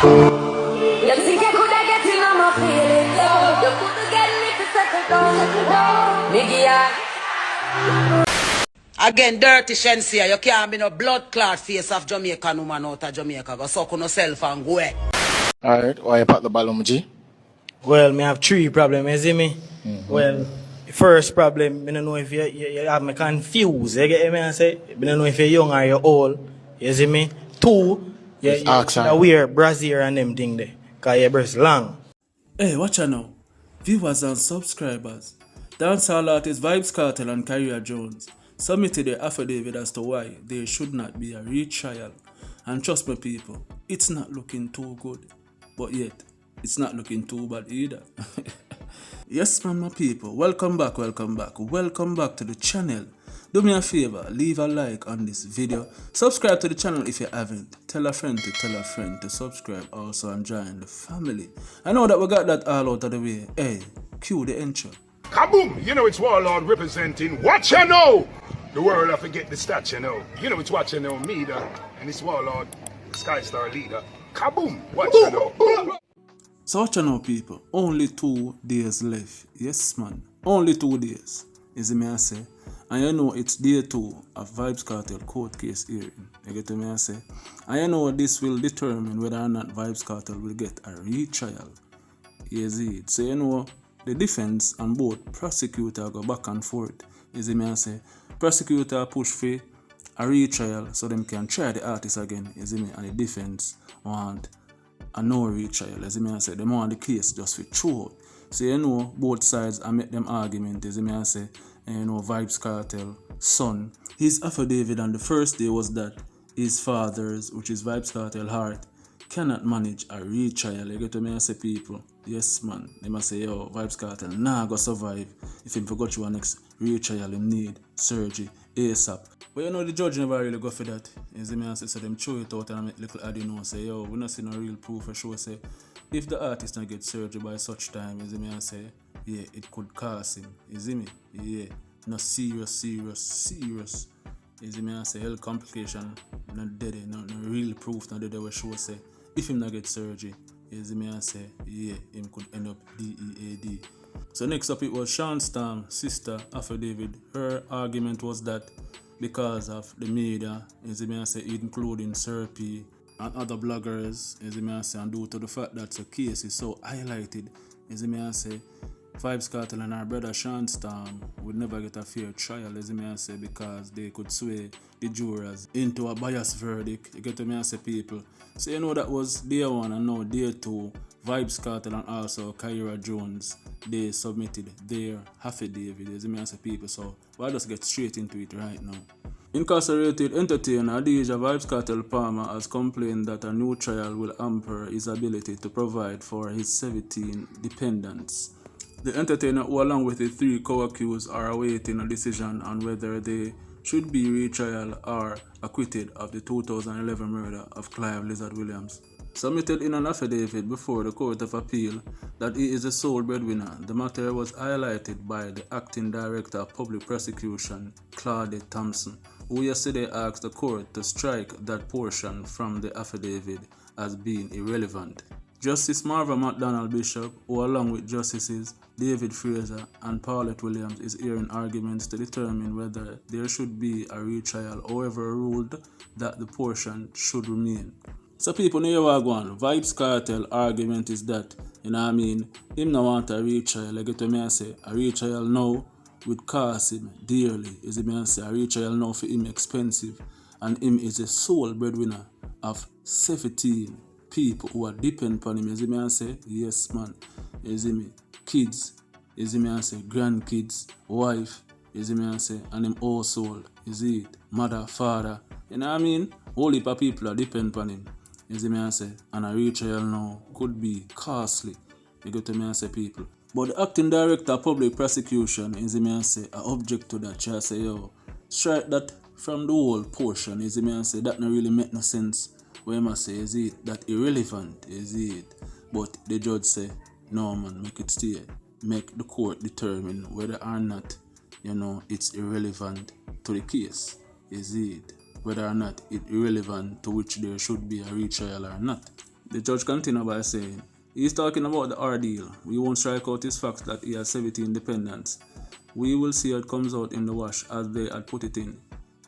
You think you coulda get in on my feelings? You coulda get me to settle down. Nigga, again, dirty Shensia, you can't be no blood clot face of Jamaican woman out of Jamaica. Go suck on yourself and go away. Alright, why you pack the ball, G? Well, me have three problems, you see me? Well, the first problem, I don't know if you have me confused, you get me? I say, I don't know if you're young or you're old, you see me? Two, you wear brassiere and them thing there, because your breast long. Hey, watch out now. Viewers and subscribers. Dancehall artist Vybz Kartel and Kyra Jones submitted their affidavit as to why there should not be a retrial. And trust me people, it's not looking too good. But yet, it's not looking too bad either. Yes man, my people, welcome back to the channel. Do me a favor, leave a like on this video, subscribe to the channel if you haven't, tell a friend to subscribe also and join the family. I know that we got that all out of the way. Hey, cue the intro. Kaboom! You know it's Warlord representing What You Know! The world I forget the stats, you know. You know it's What You Know, me and it's Warlord, Skystar leader. Kaboom! What You Know! So what you know people, only 2 days left. Yes man, only 2 days. Is it me I say? And you know it's day 2 of Vybz Kartel Court case hearing. You get me I say? And you know this will determine whether or not Vybz Kartel will get a retrial. Yes it. So you know the defense and both prosecutor go back and forth. Is it me I say? Prosecutor push for a retrial so them can try the artist again. Is it me? And the defense want a no retrial, as I say, they want the case just for throughout. So you know both sides I make them argument, as I say, and you know Vybz Kartel son. His affidavit on the first day was that his father's, which is Vybz Kartel Heart, cannot manage a retrial. You get to me I say people, yes man, they must say yo, Vybz Kartel nah go survive if him forgot you next retrial him need surgery ASAP. But you know the judge never really go for that. As I say, so them throw it out and make little ad, you know, say yo, we not see no real proof for sure. Say if the artist not get surgery by such time, as I say, yeah, it could cost him. You see me? Yeah, no serious. As I say, health complication, not dead, no real proof, not dead. We sure say if him not get surgery, as I say, yeah, him could end up DEAD. So next up it was Sean Storm's sister affidavit. Her argument was that because of the media, as I say, including Serpi and other bloggers, as I say, and due to the fact that the case is so highlighted, as I say, Vybz Kartel and our brother Sean Storm would never get a fair trial, as I say, because they could sway the jurors into a biased verdict. You get to me, I say, people. So you know that was day 1 and now day 2. Vybz Kartel and also Kyra Jones, they submitted their affidavit, as I say, people. So we'll just get straight into it right now. Incarcerated entertainer DJ Vybz Kartel Palmer has complained that a new trial will hamper his ability to provide for his 17 dependents. The entertainer, who along with the 3 co-accused, are awaiting a decision on whether they should be retrial or acquitted of the 2011 murder of Clive Lizard Williams. Submitted in an affidavit before the Court of Appeal that he is the sole breadwinner, the matter was highlighted by the Acting Director of Public Prosecution, Claudia Thompson, who yesterday asked the court to strike that portion from the affidavit as being irrelevant. Justice Marva McDonald Bishop, who along with Justices David Fraser and Paulette Williams is hearing arguments to determine whether there should be a retrial, however ruled that the portion should remain. So people know what going on. Vybz Kartel argument is that, you know what I mean, him no want a retrial. Like to me I say, a retrial now would cost him dearly. Is it me I say, a retrial now for him expensive. And him is a sole breadwinner of 17 people who are dependent upon him. Is it me I say, yes man. Is it me? Kids. Is it me I say, grandkids, wife. Is it me I say, and him household. Is it mother, father. You know what I mean? Whole heap of people are dependent upon him. Is it me I say, and a retrial now could be costly. You get to me I say, people. But the Acting Director of Public Prosecution, is it me I say, I object to that. I say, yo, strike that from the whole portion. Is it me I say, that not really make no sense. What I must say, is it that irrelevant? Is it? But the judge say, no man, make it stay. Make the court determine whether or not, you know, it's irrelevant to the case. Is it? Whether or not it's irrelevant to which there should be a retrial or not. The judge continued by saying, he's talking about the ordeal. We won't strike out his facts that he has 17 dependents. We will see how it comes out in the wash as they had put it in.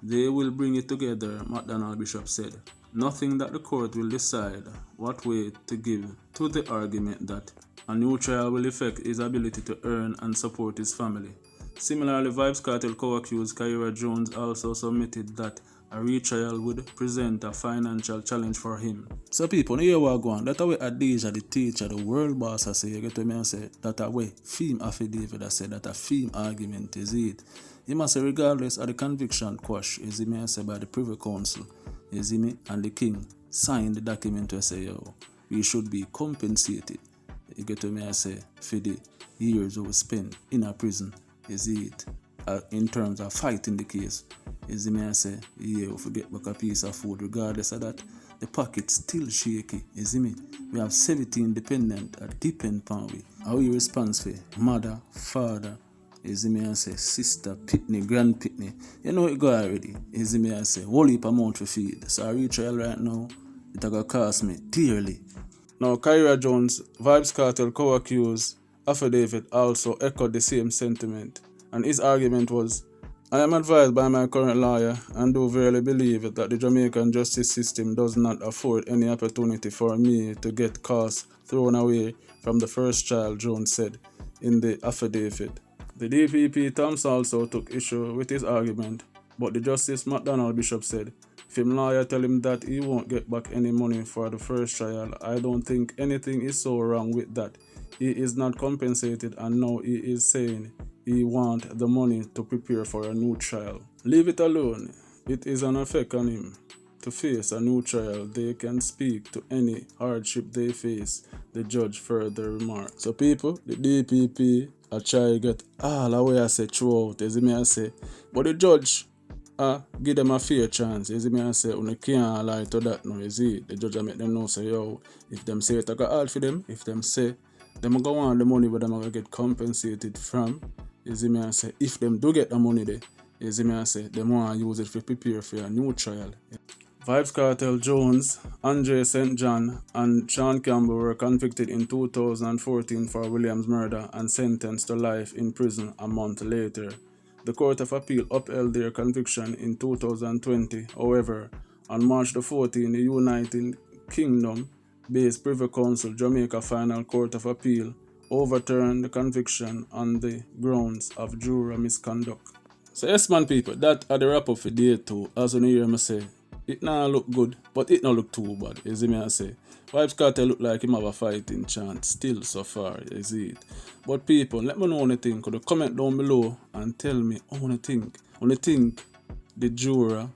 They will bring it together, McDonald Bishop said. Nothing that the court will decide what weight to give to the argument that a new trial will affect his ability to earn and support his family. Similarly, Vybz Kartel co-accused Kyra Jones also submitted that a retrial would present a financial challenge for him. So people, here we are going. That way Adija, the teacher, the world boss, I say, you get to me and say, that a way, film affidavit, I say, that a film argument is it. He must say, regardless of the conviction quash, is he may say by the Privy Council, is he me, and the king signed the document to say, yo, we should be compensated. You get to me and say, for the years we spent in a prison, is it, in terms of fighting the case, is he may say, yeah, we forget back a piece of food, regardless of that, the pocket still shaky, is me. We have 17 dependent that depend upon we. How we respond for mother, father, is me and say sister, pitney, grand pitney. You know it go already. Is me and say whole heap amount to feed. So I retrial right now, it gonna cost me dearly. Now Kyra Jones, Vybz Kartel co-accused affidavit also echoed the same sentiment, and his argument was, I am advised by my current lawyer and do verily believe that the Jamaican justice system does not afford any opportunity for me to get costs thrown away from the first child, Jones said in the affidavit. The DPP Thompson also took issue with his argument, but the Justice McDonald Bishop said, if him lawyer tell him that he won't get back any money for the first trial, I don't think anything is so wrong with that. He is not compensated and now he is saying he want the money to prepare for a new trial. Leave it alone. It is an effect on him. To face a new trial, they can speak to any hardship they face, the judge further remarked. So people, the DPP I try to get all the way I say throughout, you see me I say, but the judge give them a fair chance, you see me I say, you can't lie to that now, you see, the judge make them know, say, yo, if them say it I got hard for them, if them say, them go want the money but them going to get compensated from, you see me I say, if them do get the money there, you see me I say, them want to use it to prepare for a new trial. Vybz Kartel Jones, Andre St. John, and Sean Campbell were convicted in 2014 for William's murder and sentenced to life in prison a month later. The Court of Appeal upheld their conviction in 2020. However, on March the 14th, the United Kingdom-based Privy Council Jamaica Final Court of Appeal overturned the conviction on the grounds of juror misconduct. So yes man people, that are the wrap up for day 2. As you hear me say, it now look good, but it not look too bad, you see me I say. Vybz Kartel look like him have a fighting chance still so far, you see it. But people, let me know what you think. Could you comment down below and tell me what you think. What you think the juror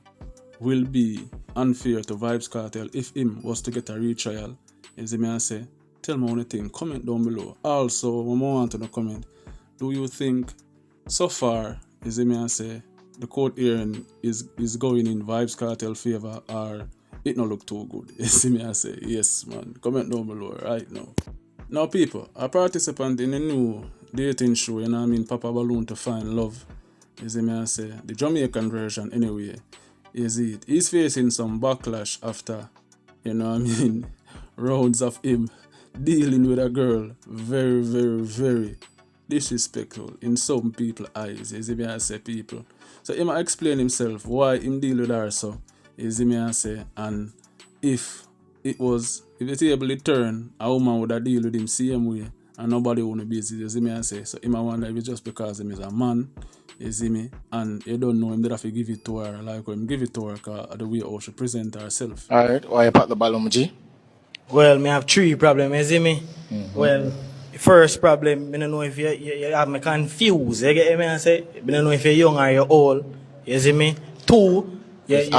will be unfair to Vybz Kartel if him was to get a retrial, you see me I say. Tell me what you think. Comment down below. Also, one more want to comment. Do you think so far, you see me I say, the court hearing is going in Vybz Kartel favor or it not look too good? You see me I say, yes man. Comment down below right now. Now people, a participant in a new dating show, you know what I mean, Papa Balloon to Find Love, you see me I say, the Jamaican version anyway, you see it. He's facing some backlash after, you know what I mean, rounds of him dealing with a girl very, very, very disrespectful in some people's eyes, you see me I say people. So he might explain himself why him deal with her so, you see me I say, and if the table it turn, a woman would have deal with him same way and nobody would be busy, you see me I say. So he might wonder if it's just because him is a man, you see me, and you don't know him that have to give it to her like him give it to her cause the way how she present herself. Alright, why you pack the ball, G? Well, me have 3 problems, you see me? Well, the first problem, I don't know if you have me confused, you get me I say? I don't know if you're young or you're old, you see me? 2, you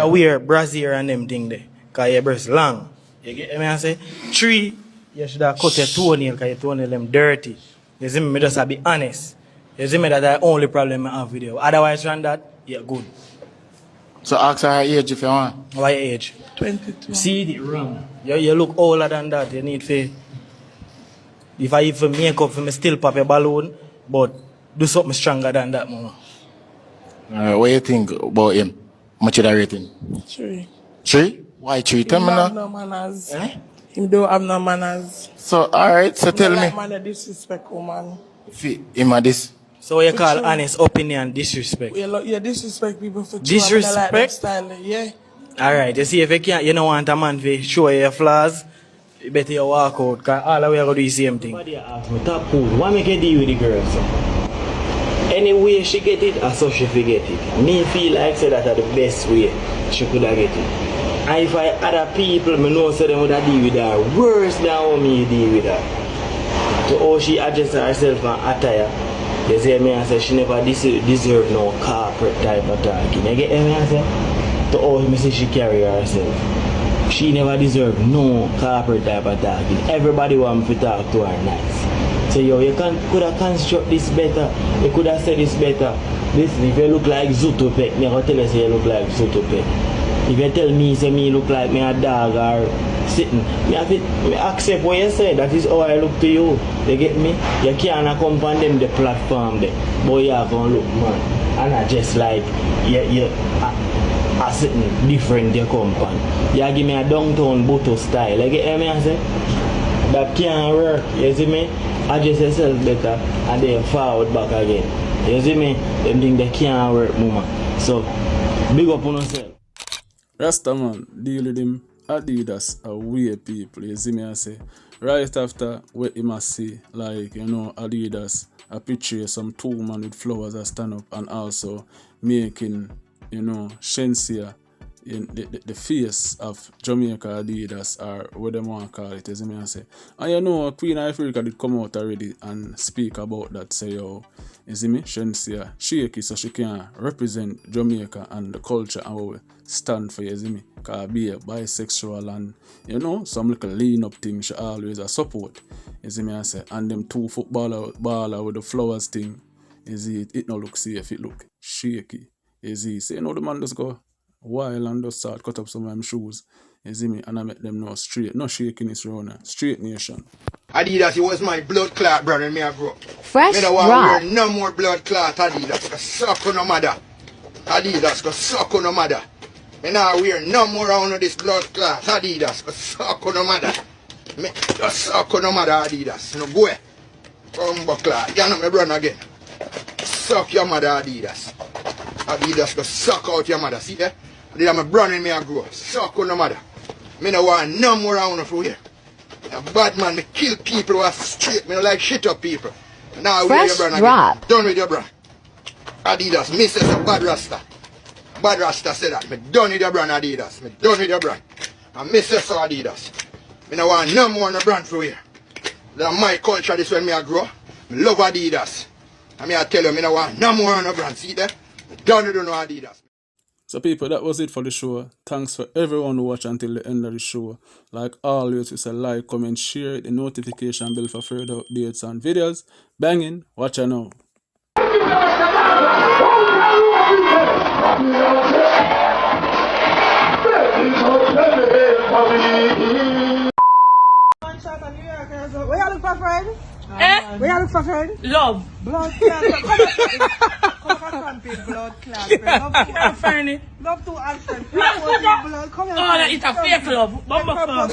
wear brassiere and them thing there, because your breast long, you get me I say? 3, you should have cut your toenail, because your toenail them dirty, you see me? Me just have to be honest, you see me? That's the only problem I have with you, otherwise than that, you're good. So ask her age if you want. What age? 22. See the wrong. You look older than that. You need to. If I even make up for me, still pop a balloon, but do something stronger than that, man. What do you think about him? How much you rate him? 3. 3? Why 3? Tell me now. No manners. Him don't have no manners. So, alright, so tell Like me. man, that disrespect woman. Him a this. So what you For call true. honest opinion disrespect? Yeah, disrespect people for true. Disrespect? I like that style, yeah. Alright, you see if you can't, you don't want a man to show you your flaws, you better you walk out, because all the way I go do the same thing. Somebody ask me, top cool, why make you deal with the girl, so? Any she get it, I saw she forget it. Me feel like say that are the best way she could have get it. And if I other people, me know say them would have deal with her worse than how me deal with her. So how she adjust herself and attire, you see me and say she never deserve no corporate type of talking. You get me and say? To how me say she carry herself. She never deserve no corporate type of talking. Everybody want me to talk to her nice. So yo, you could have construct this better. You could have said this better. Listen, if you look like Zutopek, me I tell you say you look like Zutopek. If you tell me say me look like me a dog or sitting, me accept what you say. That is how I look to you. You get me? You can't accompany them the platform there. But you have to look man. And I just like you are sitting different your company. You give me a downtown Boto style. You get me I say? That can't work, you see me? Adjust yourself better and then forward back again. You see me? Them think they can't work, mama. So, big up on yourself. Rasta man, deal with him. Adidas are weird people, you see me I say. Right after what him must see, like, you know, Adidas, a picture some two man with flowers that stand up and also making, you know, Shensia in the face of Jamaica Adidas or what them want to call it, as I say. And you know, Queen of Africa did come out already and speak about that, say, yo, you see me, Shensia shaky so she can represent Jamaica and the culture and what we stand for, you see me, because be a bisexual and, you know, some little lean up thing she always a support, you see me, I say. And them two baller with the flowers thing, you see, it no look safe, it look shaky, you see. Say, you know, the man just go while and just start cut up some of them shoes, you see me, and I make them know straight, no shaking this round, straight nation. Adidas, it was my blood clot brother, me I grew up. Fresh me don't want drop. to wear no more blood clot Adidas, cause suck on no mother. Adidas, cause suck on no mother. Me not wear no more round of this blood clot Adidas, cause suck on no mother. Me just suck on no mother Adidas, no boy. Come back clot, you know me brother again. Suck your mother Adidas. Adidas, cause suck out your mother, see there? They are my brother and me I grew up. Suck on no mother. Me no want no more round of here. A bad man, me kill people who are straight. Me no like shit up people. Now wear your brand drop. again. Done with your brand. Adidas, me say some bad rasta. Bad rasta say that. Me done with your brand Adidas. Me done with your brand. And me say so Adidas. Me no want no more no brand for here. That's my culture, this when me I grow. Me love Adidas. And me I tell you, me no want no more no brand. See there? Me done with no Adidas. So people, that was it for the show. Thanks for everyone who watched until the end of the show. Like always, we say like, comment, share, the notification bell for further updates and videos. Banging, watch out now. Where you look for friend? Eh? Where you look for friend? Love. Blood clot. Come on, blood clot. Friendly. Love to action. Blood. Come Oh, it's a fake love. Bumble blood.